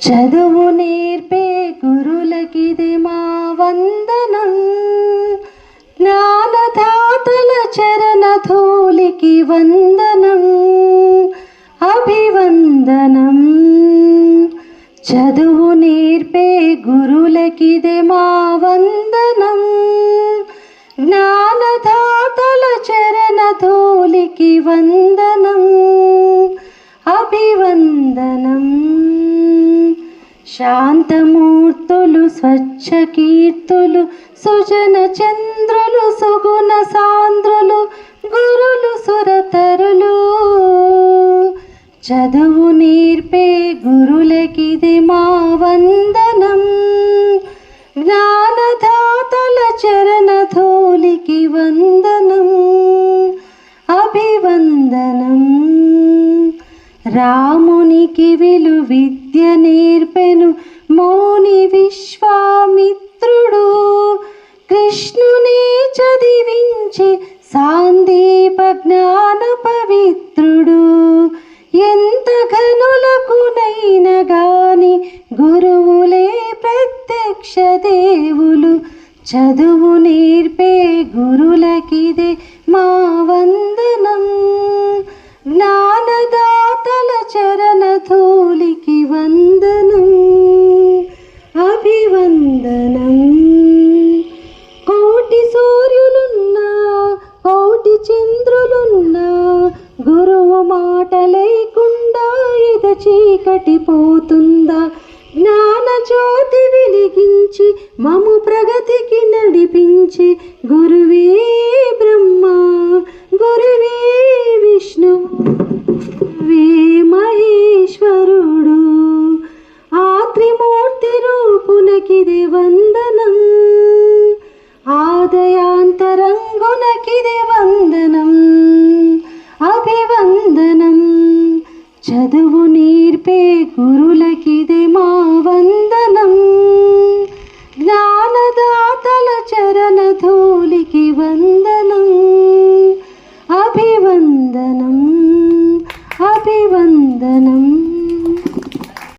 చదువు నేర్పే గురులకిది మా వందనం. జ్ఞానదాతల చరణధూళికి వందనం, అభివందనం. చదువు నేర్పే గురులకిది మా వందనం. జ్ఞానదాతల చరణధూళికి వందనం, అభివందనం. శాంతమూర్తులు, స్వచ్ఛ కీర్తులు, సుజన చంద్రులు, సుగుణ సాంద్రులు, గురులు సురతరులు. చదువు నేర్పే గురులకిది మా వందనం. జ్ఞానదాతల చరణధూళికి వందనం, అభివందనం. రామునికి విలు విద్య నేర్పెను మౌని విశ్వామిత్రుడు. కృష్ణుని చదివించి సాందీప జ్ఞాన పవిత్రుడు. ఎంత ఘనులకునైన గాని గురువులే ప్రత్యక్ష దేవులు. చదువు నేర్పే గురులకిదే మా వందనం. జ్ఞానదాతల చరణధూళికి వందనం, అభివందనం. కోటి సూర్యులున్నా, కోటి చంద్రులున్నా, గురువు మాట లేకుండా ఇద చీకటి పోతుందా? జ్ఞాన జ్యోతి వెలిగించి మము ప్రగతికి నడిపించి గురువే బ్రహ్మ, గురువే విష్ణు, గురువే మహేశ్వరుడు. ఆ త్రిమూర్తి రూపునకిదే వందనం, ఆదయాంతరంగునకిదే వందనం, అభివందనం. చదువు నేర్పే గురు